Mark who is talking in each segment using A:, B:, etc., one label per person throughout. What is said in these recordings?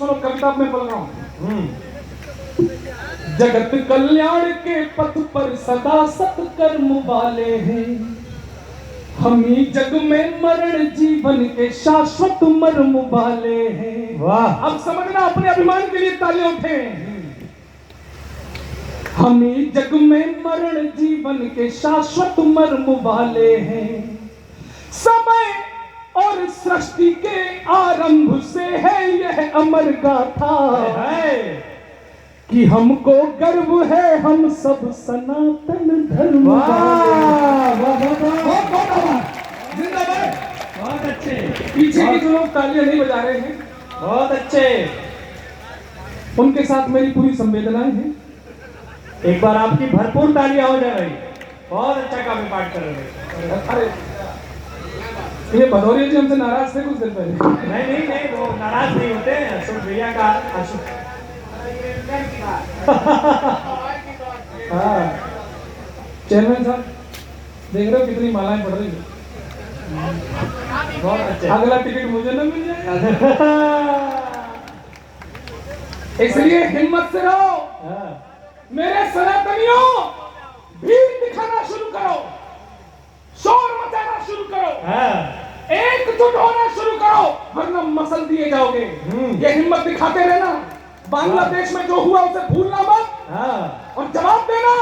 A: सुनो कविता में पढ़ रहा हूँ। जगत कल्याण के पथ पर सदा सत्कर्म वाले हैं, हम ही जग में मरण जीवन के शाश्वत मर्म वाले हैं।
B: वाह,
A: अब समझना, अपने अभिमान के लिए तालियां उठे। हम ही जग में मरण जीवन के शाश्वत मर्म वाले हैं, समय और सृष्टि के आरंभ से है यह अमर गाथा कि हमको गर्व है हम सब सनातन धर्म वाले। जिंदाबाद।
B: बहुत अच्छे।
A: पीछे के जो लोग तालियां नहीं बजा रहे हैं,
B: बहुत अच्छे।
A: उनके साथ मेरी पूरी संवेदनाएं हैं।
B: एक बार आपकी भरपूर तालियां हो जाए भाई। बहुत अच्छा काव्य पाठ कर रहे हैं।
A: अरे ये भदौरिया जी हमसे नाराज थे कुछ दिन पहले।
B: नहीं नहीं नहीं, वो नाराज नहीं होते हैं। अशोक भैया का
A: हाँ चेयरमैन साहब देख रहे हो कितनी मालाएं पड़ रही है।
B: बहुत अच्छे।
A: अगला टिकट मुझे ना मिल जाएगा। इसलिए हिम्मत से रहो मेरे सनातनियों, भीड़ दिखाना शुरू करो, शोर मचाना शुरू करो, एकजुट होना शुरू करो, वरना मसल दिए जाओगे। ये हिम्मत दिखाते रहना। बांग्लादेश में जो हुआ उसे भूलना मत और जवाब देना।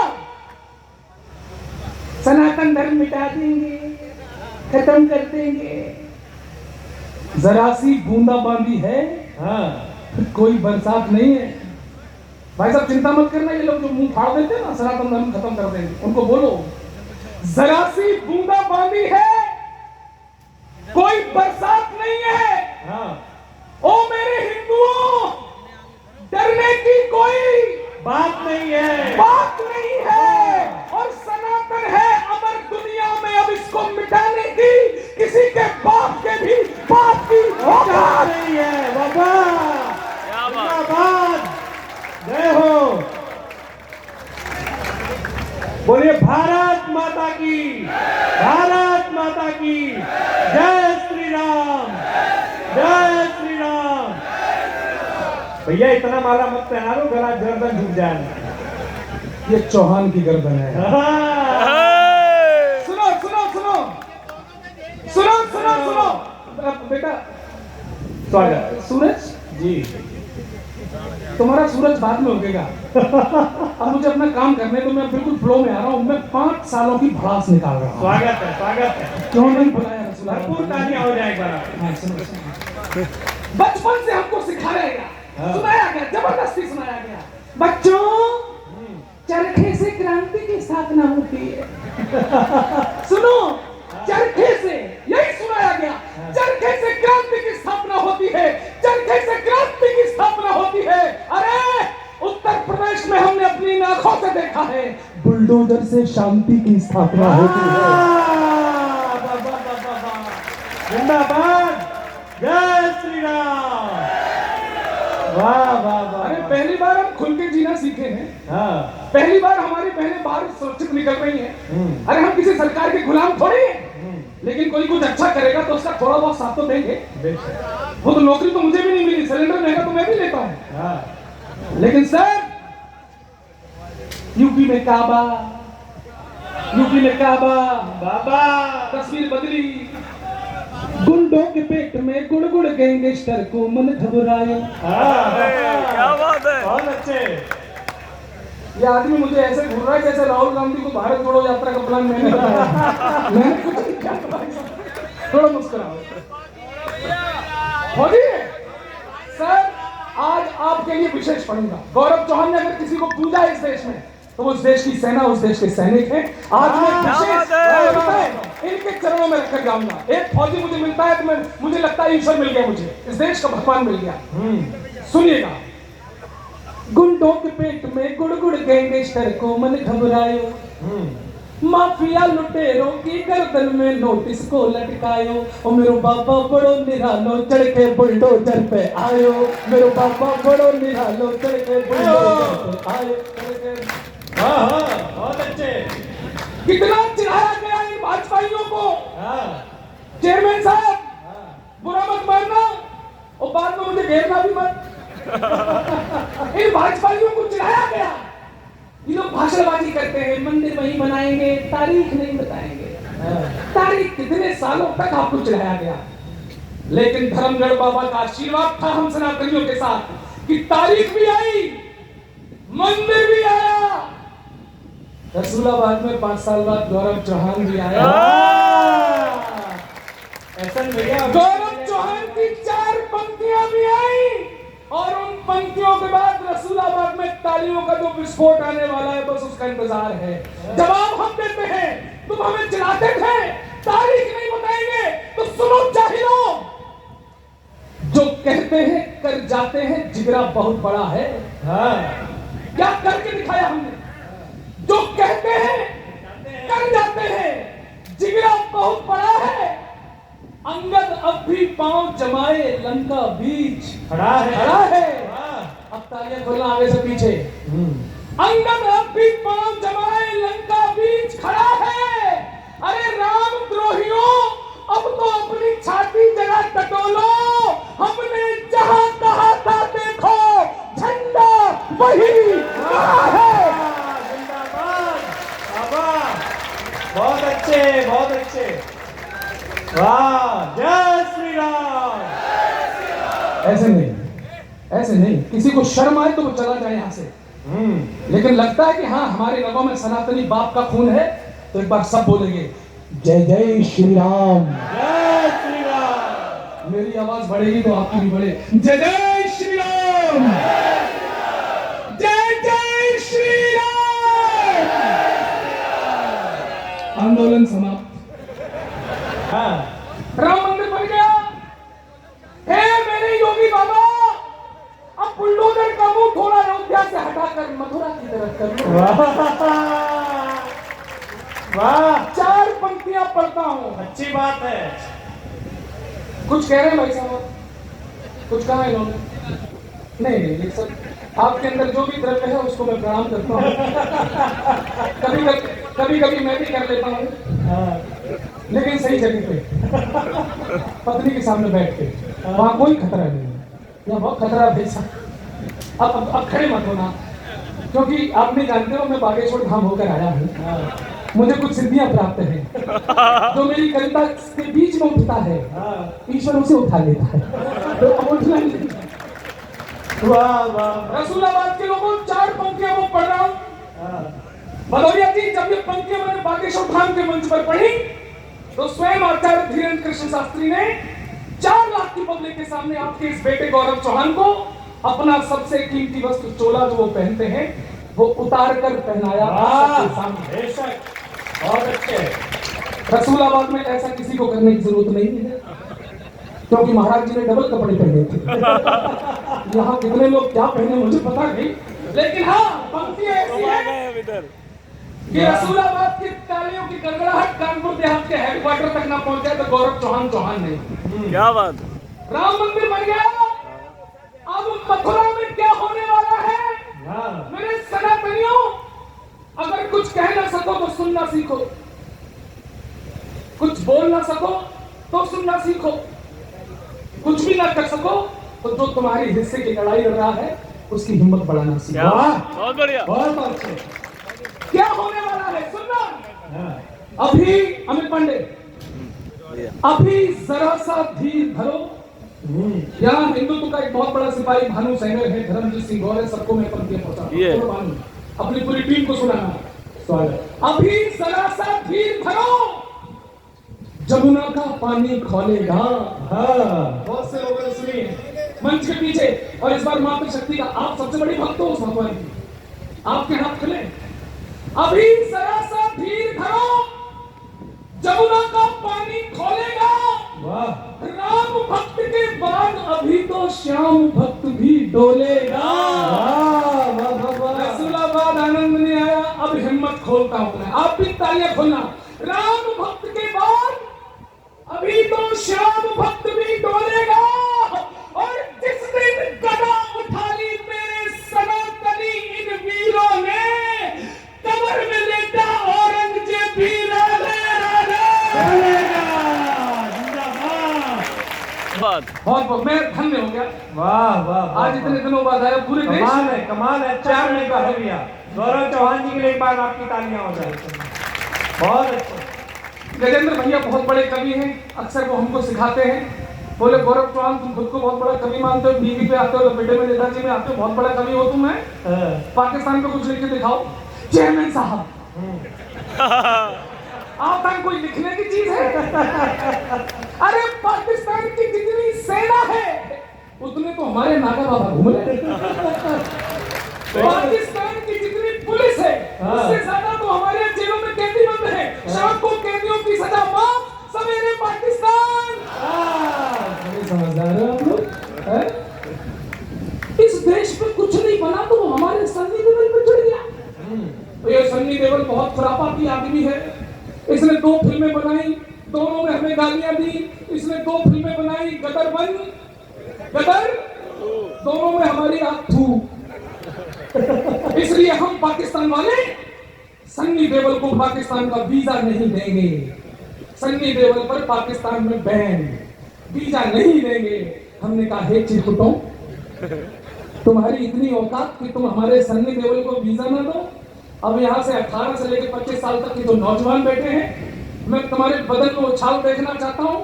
A: सनातन धर्म मिटा देंगे, खत्म कर देंगे। जरा सी बूंदाबांदी है, कोई बरसात नहीं है। भाई साहब चिंता मत करना, ये लोग जो मुंह फाड़ देते हैं ना सनातन धर्म खत्म कर देंगे, उनको बोलो जरा सी बूंदाबांदी है, कोई बरसात नहीं है। ओ मेरे हिंदुओं, डरने की कोई
B: बात नहीं है,
A: बात नहीं है। और सनातन है अमर दुनिया में, अब इसको मिटाने की किसी के बाप के भी बाप की औकात
B: नहीं है। बाबा जिंदाबाद, जय हो। बोलिए भारत माता की, भारत माता की जय श्री राम, जय श्री राम। भैया इतना माला मत पहना लो, गला गर्दन झुक जाए।
A: ये चौहान की गर्दन है। सुनो सुनो सुनो सुनो सुनो सुनो बेटा,
B: स्वागत।
A: सूरज
B: जी,
A: तुम्हारा सूरज बाद में उगेगा। अब मुझे अपना काम करने तो मैं बिल्कुल फ्लो में आ रहा हूँ। मैं 5 सालों की भड़ास निकाल रहा हूँ।
B: स्वागत है, स्वागत है।
A: क्यों नहीं बुलाया रसूल?
B: भरपूर तालियां हो जाए एक बार।
A: हाँ, सुनो, सुनो। बचपन से हमको सिखाया गया, सुनाया गया, जबरदस्ती सुनाया गया, बच्चों चरखे से क्रांति की स्थापना होती है। सुनो, चरखे से, यही सुनाया गया, चरखे से क्रांति की स्थापना होती है, चरखे से क्रांति की स्थापना होती है। अरे उत्तर प्रदेश में हमने अपनी आंखों से देखा है, बुलडोजर से शांति की स्थापना होती है।
B: जिंदाबाद, जय श्री राम। वाह वाह वाह।
A: अरे पहली बार हम खुल के जीना सीखे हैं। पहली बार हमारी बहनें बाहर सुरक्षित निकल रही हैं। अरे हम किसी सरकार के गुलाम थोड़ी हैं, लेकिन कोई कुछ अच्छा करेगा तो उसका थोड़ा बहुत साथ तो देंगे। वो तो नौकरी तो मुझे भी नहीं मिली, सिलेंडर महंगा तो मैं भी लेता हूँ। लेकिन सर यूपी में काबा, यूपी में काबा,
B: बाबा
A: तस्वीर बदली, गुंडों के पेट में गुड़ गैंगस्टर को मन घबराया।
C: क्या बात है,
B: बहुत अच्छे।
A: ये आदमी मुझे ऐसे घूर रहा है जैसे राहुल गांधी को भारत जोड़ो यात्रा का प्लान मैंने बताया। मैंने कुछ नहीं किया। थोड़ा मुस्कुराओ। होगी सर, आज आपके लिए विशेष पढ़ूंगा। गौरव चौहान ने अगर किसी को पूजा इस देश में, तो वो उस देश की सेना, उस देश के सैनिक हैं। आज मैं विशेष इनके चरणों में रखकर जाऊंगा। एक फौजी मुझे मिलता है तो मुझे लगता है ईश्वर मिल गया, मुझे इस देश का भगवान मिल गया। सुनिएगा, गुंडों के पेट में गुड़ गैंगस्टर को मन घबरायो, माफिया लुटेरों की गर्दन में नोटिस को लटकायो। और मेरो बाबा बड़ो निरालो चढ़ के बुलडोजर पे आयो, मेरो बाबा बड़ो निरालो चढ़ के बुलडोजर पे आयो।
B: बहुत अच्छे।
A: कितना चिढ़ाया गया इन भाजपाइयों को। चेयरमैन साहब बुरा मत मानना और बाद में मुझे घेरना भी मत। इन भाजपाइयों को चिढ़ाया गया। ये लोग भाषणबाजी करते हैं, मंदिर वहीं बनाएंगे, तारीख नहीं बताएंगे। तारीख कितने सालों तक आपको चिढ़ाया गया, लेकिन धर्मगढ़ बाबा का आशीर्वाद था हम सनातनियों के साथ कि तारीख भी आई, मंदिर भी आया। रसूलाबाद में 5 साल बाद गौरव चौहान भी आया।
B: ऐसा भैया
A: गौरव चौहान की 4 पंक्तियां भी आई, और उन पंक्तियों के बाद रसूलाबाद में तालियों का जो विस्फोट आने वाला है, बस उसका इंतजार है। जवाब हम देते हैं, तुम हमें चिढ़ाते थे, तारीख नहीं बताएंगे, तो सुनो जाहिलों, जो कहते हैं कर जाते हैं, जिगरा बहुत बड़ा है। क्या करके दिखाया हमने? जो कहते हैं कर जाते हैं, जिगरा बहुत बड़ा है। अंगद अब भी पांव जमाए लंका बीच
B: खड़ा है।
A: अब तालियां खोलना आगे से पीछे। अंगद अब भी पांव जमाए लंका बीच खड़ा है। अरे राम द्रोहियों, अब तो अपनी छाती जरा टटोलो, हमने जहां कहा था देखो, झंडा वही रहा है।
B: जिंदाबाद। बहुत अच्छे, बहुत अच्छे। वाह, जय श्री राम।
A: ऐसे नहीं, किसी को शर्म आए तो वो चला जाए यहाँ से। लेकिन लगता है कि हाँ, हमारे रगों में सनातनी बाप का खून है, तो एक बार सब बोलेंगे जय जय श्री राम।
B: जय श्री राम।
A: मेरी आवाज बढ़ेगी तो आपकी भी बढ़े। जय जय श्री राम, जय जय श्री राम। आंदोलन समाप्त। राम मंदिर बन गया। हे मेरे योगी बाबा, अब बुलडोजर का मुंह थोड़ा अयोध्या से हटाकर मथुरा की तरफ कर लो।
B: वाह,
A: 4 पंक्तियां पढ़ता हूं।
B: अच्छी बात है।
A: कुछ कह रहे हैं भाई साहब? कुछ कहा है इन्होंने? नहीं, ये सब आपके अंदर जो भी द्रव्य है उसको मैं प्रणाम करता हूँ। कभी मैं भी कर लेता हूँ, लेकिन सही जगह पे, पत्नी के सामने बैठ के। वहां कोई खतरा नहीं है, यहाँ बहुत खतरा है भाई साहब। अब खड़े मत होना, क्योंकि आप नहीं जानते हो मैं बागेश्वर धाम होकर आया हूँ। मुझे कुछ सिद्धियां प्राप्त हैं। जो मेरी कविता के बीच में उठता है, ईश्वर उसे उठा लेता है, तो अब उठना नहीं।
B: वाह वाह।
A: रसूलाबाद के लोगों 4 पंक्तियां वो पढ़ रहा हूं। भदौरिया जी, जब ये पंक्तियां मैंने बागेश्वर धाम के मंच पर पढ़ी, तो स्वयं आचार्य धीरेन्द्र कृष्ण शास्त्री ने 4 लाख की पब्लिक के सामने आपके इस बेटे गौरव चौहान को अपना सबसे कीमती वस्त्र चोला जो वो पहनते हैं, वो उतार कर पहनाया सबके सामने।
B: बेशक, बहुत अच्छे।
A: रसूलाबाद में ऐसा किसी को करने की जरूरत नहीं है, क्योंकि महाराज जी ने डबल कपड़े पहने थे। यहाँ कितने लोग क्या पहने मुझे पता नहीं, लेकिन हाँ, पंक्ति ऐसी है कि रसूलाबाद की तालियों की गड़गड़ाहट कानपुर देहात के हेडक्वार्टर तक ना पहुंचे तो गौरव चौहान नहीं।
C: क्या बात।
A: राम मंदिर बन गया। अब मथुरा में क्या होने वाला है? मेरे सनातनियों, अगर कुछ कह ना सको तो सुनना सीखो, कुछ बोल ना सको तो सुनना सीखो, कुछ भी ना कर सको तो जो तुम्हारी हिस्से की लड़ाई लड़ रहा है उसकी हिम्मत बढ़ाना सीखो।
C: बहुत बढ़िया,
B: बहुत अच्छे।
A: क्या होने वाला है सुनना। अभी अमित पांडे, अभी जरा सा धीर धरो। यहाँ हिंदुत्व का एक बहुत बड़ा सिपाही भानु सैनिक है, धर्मजीत सिंह गौर है, सबको मैं पंक्तियां पहुंचा, अपनी पूरी टीम को सुनाना। स्वागत। अभी जरा सा धीर धरो, जमुना का पानी खोलेगा। बहुत से लोगों ने सुनी मंच के पीछे, और इस बार मातृशक्ति का आप सबसे बड़ी भक्त हो उस भगवान की, आपके हाथ खुले। अभी जरा सा धीर धरो, जमुना का पानी खोलेगा। राम भक्त के बाद अभी तो श्याम भक्त भी डोलेगा। रसूलाबाद आनंद नहीं आया, अब हिम्मत खोलता हूं मैं, आप भी तालियां खोलना। राम भक्त के बाद अभी तो श्याम भक्त भी डोलेगा, और जिस दिन गदा उठा ली मेरे सनातनी इन वीरों ने, कमर में लेटा औरंगजेब भी राधे राधे।
C: बात।
A: बहुत बहुत मैं धन्य हो गया।
B: वाह वाह
A: आज इतने दिनों बाद आया पूरे देश
B: कमाल है। 4 मिनट का हो गया। गौरव चौहान जी के लिए एक बार आपकी तालियां हो जाए। बहुत अच्छा।
A: गजेंद्र भैया बहुत बड़े कवि हैं, अक्सर वो हमको सिखाते हैं, बोले गौरव चौहान तुम खुद को बहुत बड़ा कवि मानते हो, टीवी पे आते हो, लपेटे में नेताजी में आते हो, बहुत बड़ा कवि हो तुम है, पाकिस्तान को कुछ लिख के दिखाओ। चेयरमैन साहब आप तक कोई लिखने की चीज है? अरे पाकिस्तान की जितनी सेना है उतने तो हमारे नागा बाबा घूम रहे हैं। पाकिस्तान की जितनी पुलिस है उससे ज्यादा तो हमारे जेलों में कैदी बंद है। शाम को कैदियों की सजा माफ, सवेरे पाकिस्तान। समझदार हो आप लोग। इस देश पे कुछ नहीं बना तो वो हमारे सन्नी देओल पे चढ़ गया। तो ये सन्नी देओल बहुत खुरापाती आदमी है। इसने 2 फिल्में बनाई, दोनों में हमें गालियां दी। इसने 2 फिल्में बनाई, गदर 1, गदर, दोनों में हमारी आंख थू। इसलिए हम पाकिस्तान वाले सन्नी देओल को पाकिस्तान का वीजा नहीं देंगे। सन्नी देओल पर पाकिस्तान में बैन, वीजा नहीं देंगे। हमने कहा हे चिरकुटों, तुम्हारी इतनी औकात कि तुम हमारे सन्नी देओल को वीजा ना दो। अब यहाँ से 18 से लेकर 25 साल तक के जो नौजवान बैठे हैं, मैं तुम्हारे बदन को उछाल देखना चाहता हूँ।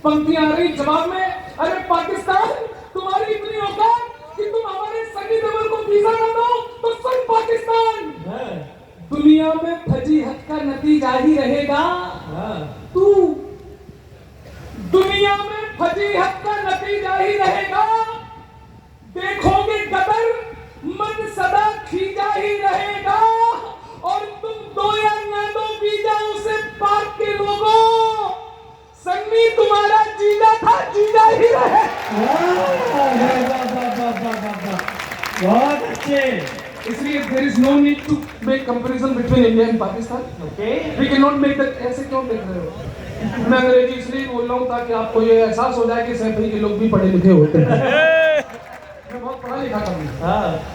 A: पंक्तियां आ रही जवाब में, अरे पाकिस्तान तुम्हारी इतनी औकात कि तुम हमारे सन्नी देओल को वीजा ना दो। तो सुन पाकिस्तान, दुनिया में फजीहत का नतीजा ही रहेगा तू। दुनिया में फजीहत का नतीजा ही रहेगा। देखोगे गदर, मन सदा खींचा ही रहेगा। और तुम दो या ना दो वीजा उसे पाक के लोगों, सन्नी तुम्हारा जीजा था, जीजा ही रहे।
B: बहुत अच्छे।
A: इसलिए there is no need to make comparison between India and Pakistan.
B: Okay.
A: We cannot make that। ऐसे क्यों देख रहे हो? मैं अंग्रेजी इसलिए बोल रहा हूँ ताकि आपको ये एहसास हो जाए कि सैफरी के लोग भी पढ़े लिखे होते हैं। मैं बहुत पढ़ा लिखा था।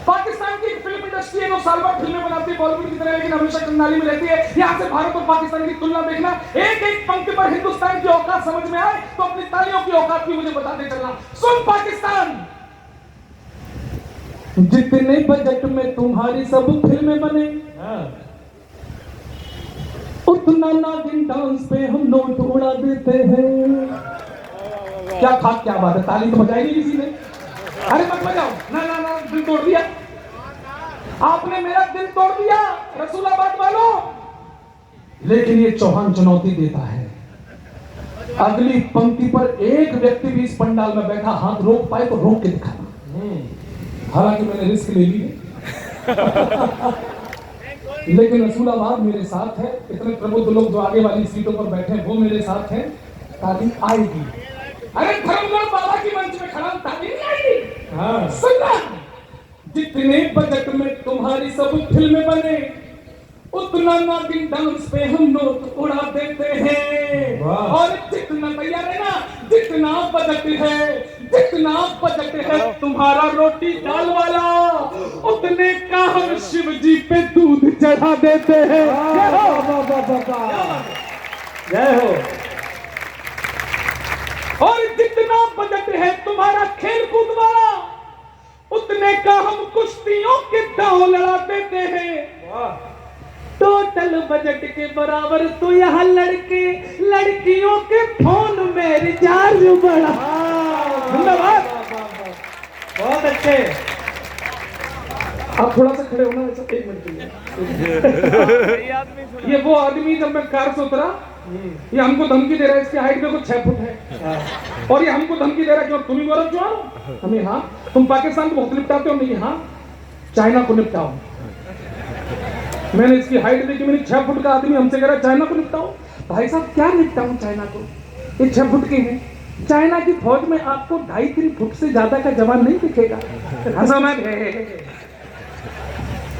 A: पाकिस्तान की फिल्म इंडस्ट्री है जो साल भर फिल्में बनाती है बॉलीवुड की तरह, लेकिन हमेशा कंगाली में रहती है। यहाँ से भारत और पाकिस्तान की तुलना देखना, एक एक पंक्ति पर हिंदुस्तान की औकात समझ में आए तो अपनी तालियों की औकात भी मुझे बताते चलना। सुन पाकिस्तान, जितने बजट में तुम्हारी सब फिल्में बने, उतना नागिन डांस पे हम नोट उड़ा देते हैं। क्या खाक, क्या बात है, ताली तो बजाई नहीं किसी ने। अरे मत बजाओ ना ना ना, दिल तोड़ दिया आपने, मेरा दिल तोड़ दिया रसूलाबाद वालों। लेकिन ये चौहान चुनौती देता है, अगली पंक्ति पर एक व्यक्ति भी इस पंडाल में बैठा हाथ रोक पाए तो रोक के दिखाना। हालांकि मैंने रिस्क ले ली है लेकिन रसूलाबाद मेरे साथ है। इतने प्रबुद्ध लोग जो आगे वाली सीटों पर बैठे हैं वो मेरे साथ हैं। ताली आएगी। अरे धर्मगढ़ बाबा की मंच में खड़ा ताली नहीं आएगी। सुनना, जितने बजट में तुम्हारी सब फिल्में बने, उतना नागिन डांस पे हम नोट उड़ा देते हैं। और जितना तैयार है ना, जितना बजट है तुम्हारा रोटी दाल वाला, उतने का हम शिव जी पे दूध चढ़ा देते हैं।
B: जय हो।
A: और जितना बजट है तुम्हारा खेल कूद वाला, उतने का हम कुश्तियों के दांव लड़ा देते हैं। टोटल बजट के बराबर तो यहाँ लड़के लड़कियों के फोन में रिचार्ज बढ़ा। धन्यवाद,
B: बहुत अच्छे।
A: आप थोड़ा सा खड़े होना, ऐसा 1 मिनट के लिए। ये वो आदमी जब मैं कार से उतरा, ये हमको धमकी दे रहा है, इसकी हाइट देखो 6 फुट है। और ये हमको धमकी दे रहा है कि तुम ही गौरव चौहान, हमें हाँ, तुम पाकिस्तान को बहुत निपटाते हो, नहीं हाँ चाइना को निपटाओ। मैंने इसकी हाइट देखी, मैंने 6 फुट का आदमी हमसे कह रहा चाइना को निपटाओ। भाई साहब क्या निपटाऊं चाइना को, ये 6 फुट के हैं। चाइना की फौज में आपको 2.5-3 फुट से ज्यादा का जवान नहीं दिखेगा।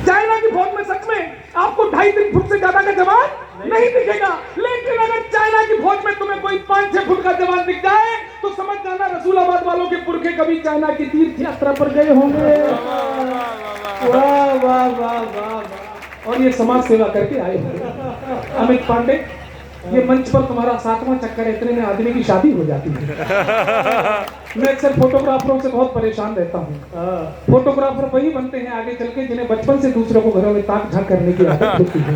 A: चाइना की फौज में सच में आपको 2.5-3 फुट से ज्यादा का जवान नहीं दिखेगा। लेकिन अगर चाइना की फौज में तुम्हें कोई 5-6 फुट का जवान दिख जाए तो समझ जाना रसूलाबाद वालों के पुरखे कभी चाइना की तीर्थ यात्रा पर गए होंगे।
B: वाह वाह वाह वाह।
A: और ये समाज सेवा करके आए होंगे। अमित पांडे, ये मंच पर तुम्हारा 7वां चक्कर है, इतने में आदमी की शादी हो जाती है। मैं अक्सर फोटोग्राफरों से बहुत परेशान रहता हूँ।
B: हाँ,
A: फोटोग्राफर वही बनते हैं आगे चल के जिन्हें बचपन से दूसरों को घरों में ताक झांक करने की आदत होती है।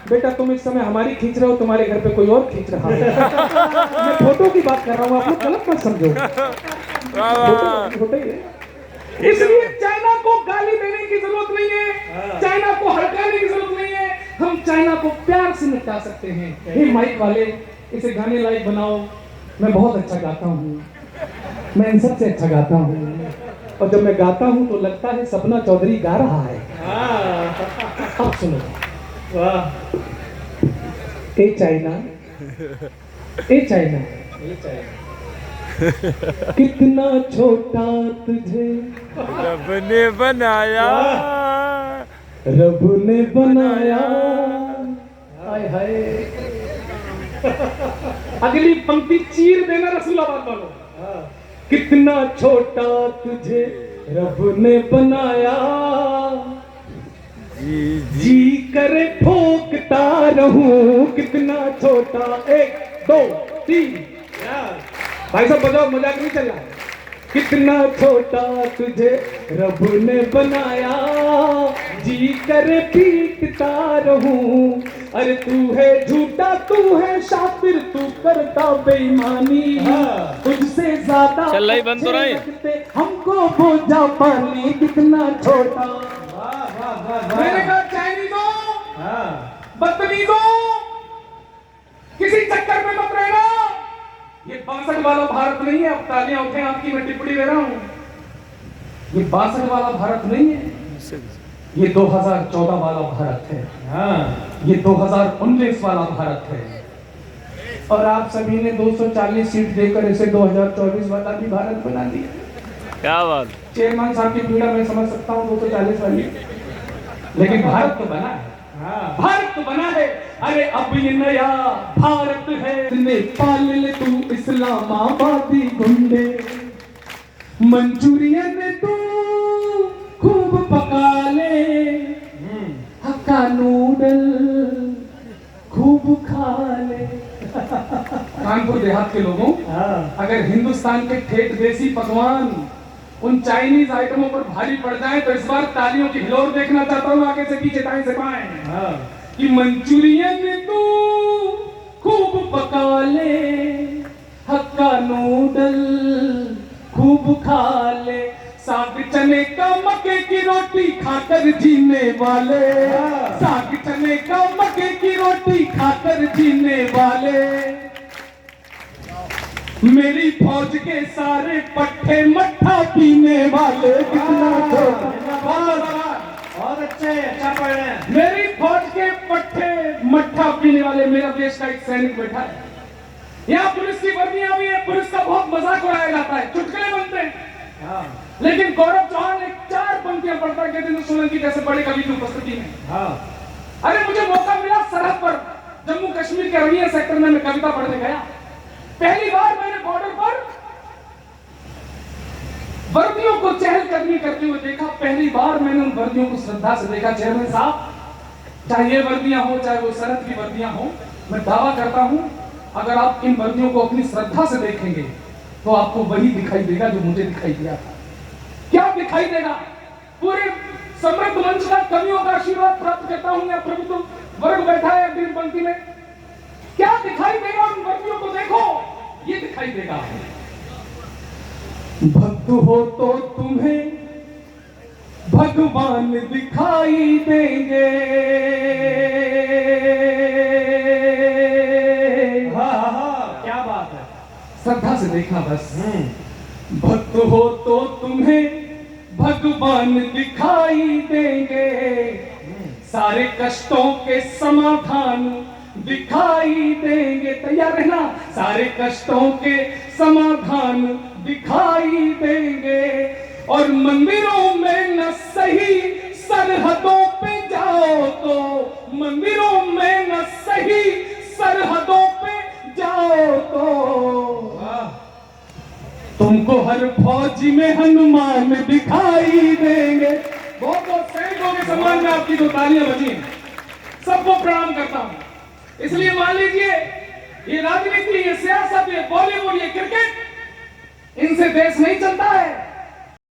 A: बेटा तुम इस समय हमारी खींच रहे हो, तुम्हारे घर पे कोई और खींच रहा है। मैं फोटो की बात कर रहा हूँ, आप लोग गलत मत समझो। फोटो ही है। इसलिए चाइना को गाली देने की जरूरत नहीं है, चाइना को हड़काने की जरूरत नहीं है। हम चाइना को प्यार से निपटा सकते हैं। हे माइक वाले, इसे गाने लायक बनाओ। मैं बहुत अच्छा गाता हूँ, मैं इन सबसे अच्छा गाता हूँ, और जब मैं गाता हूँ तो लगता है सपना चौधरी गा रहा है। अब सुनो।
B: वाह,
A: ए चाइना, ए चाइना, कितना छोटा तुझे
C: रब ने बनाया,
A: रब ने बनाया। हाय हाय, अगली पंक्ति चीर देना रसूलाबाद वालों। कितना छोटा तुझे रब ने बनाया, जी करे ठोकता रहूं। कितना छोटा, 1 2 3। भाई साहब बजाओ, मजाक नहीं चल रहा है। कितना छोटा तुझे रब ने बनाया, जी करे पीटता रहूं। अरे तू है झूठा, तू है शातिर, तू करता बेईमानी। तुझसे ज्यादा
C: चल रही, बंद तो रही।
A: लगते हमको बोझा पानी। कितना छोटा। मैंने कहा चाइनीजों, बदतमीजों, किसी चक्कर में मत रहना। ये 62 वाला भारत नहीं है। अब तालियां उठे आपकी, मैं टिप्पणी ले रहा हूं। ये 62 वाला भारत नहीं है, ये 2014 वाला भारत है। ये 2019 वाला भारत है। और आप सभी ने 240 सीट देकर इसे 2024 वाला भी भारत बना दिया।
C: क्या बात।
A: चेयरमैन साहब की पीड़ा मैं समझ सकता हूँ 240 वाली, लेकिन भारत तो बना है। भारत तो बना है। अरे अब ये नया भारत है। नेपाल ले तू इस्लामाबादी गुंडे, मंचूरियन तू खूब पका ले, हक्का नूडल खूब खा ले। कानपुर देहात के लोगों, अगर हिंदुस्तान के ठेठ देसी पकवान उन चाइनीज आइटमों पर भारी पड़ जाए तो इस बार तालियों की हिलोर देखना चाहता हूं, आगे से पीछे, दाएं से बाएं। कि मंचूरियन तू खूब पका ले, हक्का नूडल खूब खा ले, साग चने का मक्के की रोटी खाकर जीने वाले, साग चने का मक्के की रोटी खाकर जीने वाले। मेरी फौज के सारे पट्टे मट्ठा पीने वाले। कितना
B: बहुत अच्छे, अच्छा पढ़ रहे हैं।
A: मेरी फौज के पट्टे मट्ठा पीने वाले। मेरा देश का एक सैनिक बैठा है यहाँ, पुलिस की वर्दियां भी है, पुलिस का बहुत मजाक उड़ाया जाता है, चुटकुले बनते हैं। लेकिन गौरव चौहान एक 4 पंक्तियां पढ़ता है कहते सोलंकी जैसे बड़े कवि की उपस्थिति में। अरे मुझे मौका मिला सरहद पर, जम्मू कश्मीर के रनिया सेक्टर में मैं कविता पढ़ने गया। पहली बार मैंने बॉर्डर पर वर्दियों को चहलकदमी करते हुए देखा। पहली बार मैंने उन वर्दियों को श्रद्धा से देखा। चेयरमैन साहब, चाहे ये वर्दियां हो चाहे वो सरहद की वर्दियां हो, मैं दावा करता हूं अगर आप इन वर्दियों को अपनी श्रद्धा से देखेंगे तो आपको वही दिखाई देगा जो मुझे दिखाई दिया था। क्या दिखाई देगा? पूरे समृद्ध मंच का कवियों का आशीर्वाद प्राप्त करता हूं या प्रभुत्व वर्ग बैठा है अग्रिम पंक्ति में। क्या दिखाई देगा? उन वर्दियों को देखो, ये दिखाई देगा। भक्त हो तो तुम्हें भगवान दिखाई देंगे।
B: क्या बात है।
A: श्रद्धा से देखना बस। भक्त हो तो तुम्हें भगवान दिखाई देंगे, सारे कष्टों के समाधान दिखाई देंगे। तैयार रहना। सारे कष्टों के समाधान दिखाई देंगे। और मंदिरों में न सही सरहदों पे जाओ तो, मंदिरों में न सही सरहदों पे जाओ तो, तुमको हर फौज में हनुमान दिखाई देंगे। बहुत बहुत सैनिकों के सम्मान में आपकी 2 तालियां बजी। सबको प्रणाम करता हूं। इसलिए मान लीजिए ये राजनीति, ये सियासत, ये बॉलीवुड, ये क्रिकेट, इनसे देश नहीं चलता है।